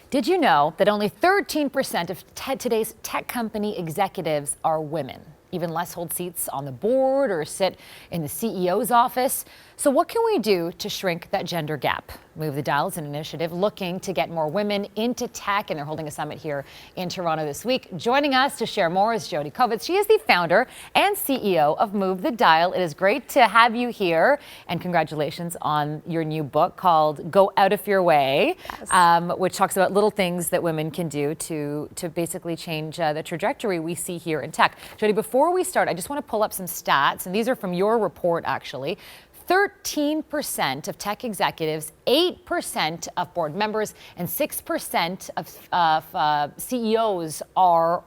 Did you know that only 13% of today's tech company executives are women? Even less hold seats on the board or sit in the CEO's office. So what can we do to shrink that gender gap? MoveTheDial is an initiative looking to get more women into tech, and they're holding a summit here in Toronto this week. Joining us to share more is Jodi Kovitz. She is the founder and CEO of MoveTheDial. It is great to have you here, and congratulations on your new book called Go Out of Your Way, yes. Which talks about little things that women can do to basically change the trajectory we see here in tech. Jodi, before we start, I just want to pull up some stats, and these are from your report, actually. 13% of tech executives, 8% of board members, and 6% of CEOs are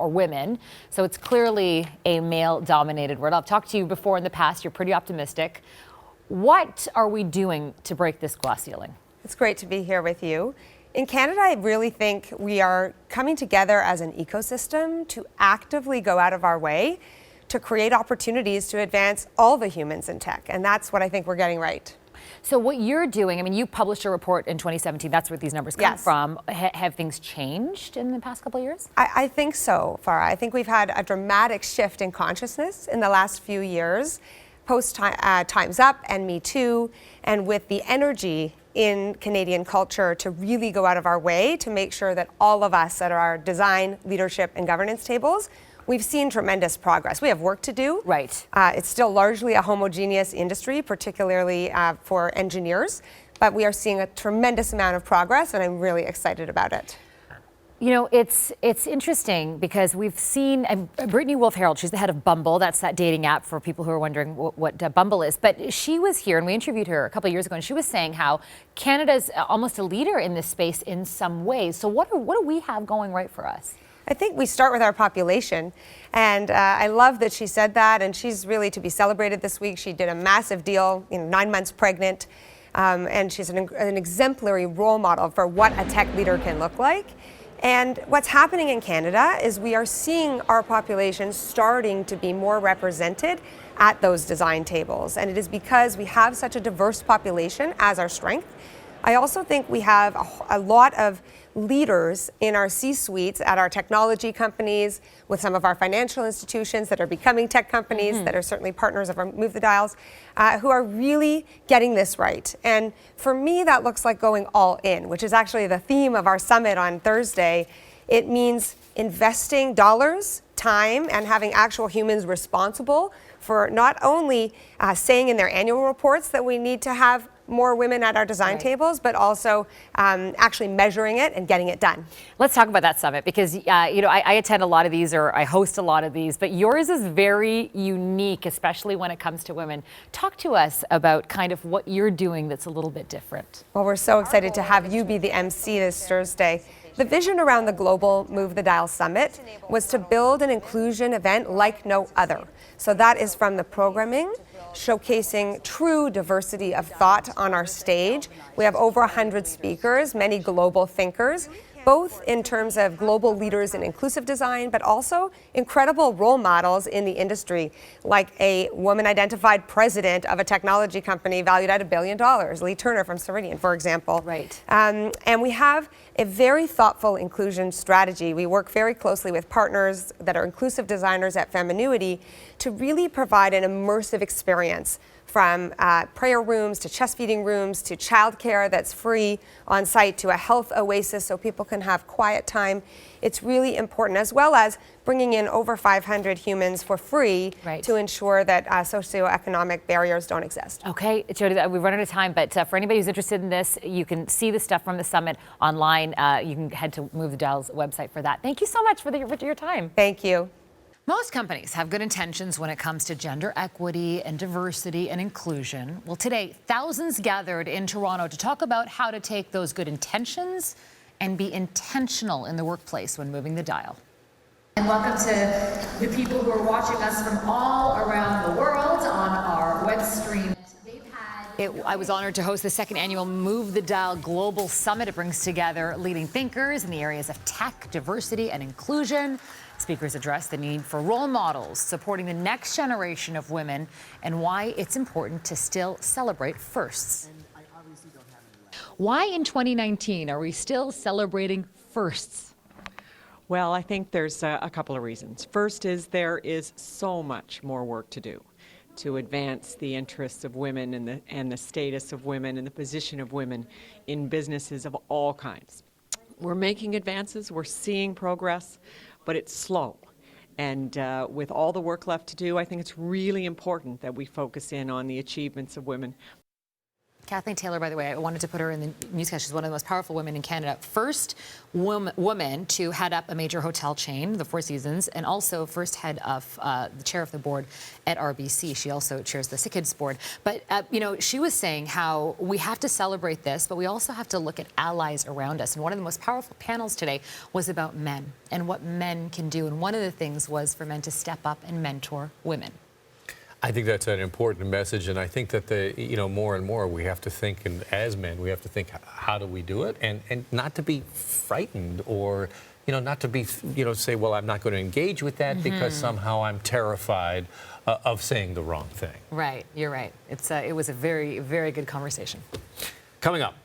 women. So it's clearly a male-dominated world. I've talked to you before in the past. You're pretty optimistic. What are we doing to break this glass ceiling? It's great to be here with you. In Canada, I really think we are coming together as an ecosystem to actively go out of our way to create opportunities to advance all the humans in tech. And that's what I think we're getting right. So what you're doing, I mean, you published a report in 2017. That's where these numbers come from. Have things changed in the past couple of years? I think so, Farah. I think we've had a dramatic shift in consciousness in the last few years, post Time's Up and Me Too, and with the energy in Canadian culture to really go out of our way to make sure that all of us at our design, leadership, and governance tables, we've seen tremendous progress. We have work to do. Right. It's still largely a homogeneous industry, particularly for engineers, but we are seeing a tremendous amount of progress, and I'm really excited about it. You know, it's interesting because we've seen Brittany Wolfe-Harold. She's the head of Bumble. That's that dating app for people who are wondering what Bumble is. But she was here, and we interviewed her a couple of years ago, and she was saying how Canada's almost a leader in this space in some ways. So what do we have going right for us? I think we start with our population, and I love that she said that, and she's really to be celebrated this week. She did a massive deal, 9 months pregnant, and she's an exemplary role model for what a tech leader can look like. And what's happening in Canada is we are seeing our population starting to be more represented at those design tables, and it is because we have such a diverse population as our strength. I also think we have a lot of leaders in our C-suites at our technology companies, with some of our financial institutions that are becoming tech companies, that are certainly partners of our MoveTheDials, who are really getting this right. And for me, that looks like going all in, which is actually the theme of our summit on Thursday. It means investing dollars, time, and having actual humans responsible for not only saying in their annual reports that we need to have more women at our design tables, but also actually measuring it and getting it done. Let's talk about that summit because, I attend a lot of these, or I host a lot of these, but yours is very unique, especially when it comes to women. Talk to us about kind of what you're doing that's a little bit different. Well, we're so excited to have you be the MC this Thursday. The vision around the global MoveTheDial Summit was to build an inclusion event like no other. So that is from the programming, showcasing true diversity of thought on our stage. We have over 100 speakers, many global thinkers, both in terms of global leaders in inclusive design, but also incredible role models in the industry, like a woman-identified president of a technology company valued at $1 billion, Lee Turner from Ceridian, for example. Right. And we have a very thoughtful inclusion strategy. We work very closely with partners that are inclusive designers at Feminuity to really provide an immersive experience, from prayer rooms to chest feeding rooms to childcare that's free on site to a health oasis so people can have quiet time. It's really important, as well as bringing in over 500 humans for free to ensure that socioeconomic barriers don't exist. Okay, Jodi, we've run out of time, but for anybody who's interested in this, you can see the stuff from the summit online. You can head to MoveTheDial's website for that. Thank you so much for your time. Thank you. Most companies have good intentions when it comes to gender equity and diversity and inclusion. Well, today, thousands gathered in Toronto to talk about how to take those good intentions and be intentional in the workplace when moving the dial. And welcome to the people who are watching us from all around the world on our web stream. I was honored to host the second annual MoveTheDial Global Summit. It brings together leading thinkers in the areas of tech, diversity, and inclusion. Speakers address the need for role models, supporting the next generation of women, and why it's important to still celebrate firsts. Why in 2019 are we still celebrating firsts? Well, I think there's a couple of reasons. First is there is so much more work to do to advance the interests of women and the status of women and the position of women in businesses of all kinds. We're making advances, we're seeing progress, but it's slow. And with all the work left to do, I think it's really important that we focus in on the achievements of women. Kathleen Taylor, by the way, I wanted to put her in the newscast. She's one of the most powerful women in Canada. First woman to head up a major hotel chain, the Four Seasons, and also first head of the chair of the board at RBC. She also chairs the Kids board. But, you know, she was saying how we have to celebrate this, but we also have to look at allies around us. And one of the most powerful panels today was about men and what men can do. And one of the things was for men to step up and mentor women. I think that's an important message, and I think that more and more we have to think, and as men, we have to think, how do we do it, and not to be frightened, or not to be say, well, I'm not going to engage with that because somehow I'm terrified of saying the wrong thing. Right, you're right. It was a very, very good conversation. Coming up.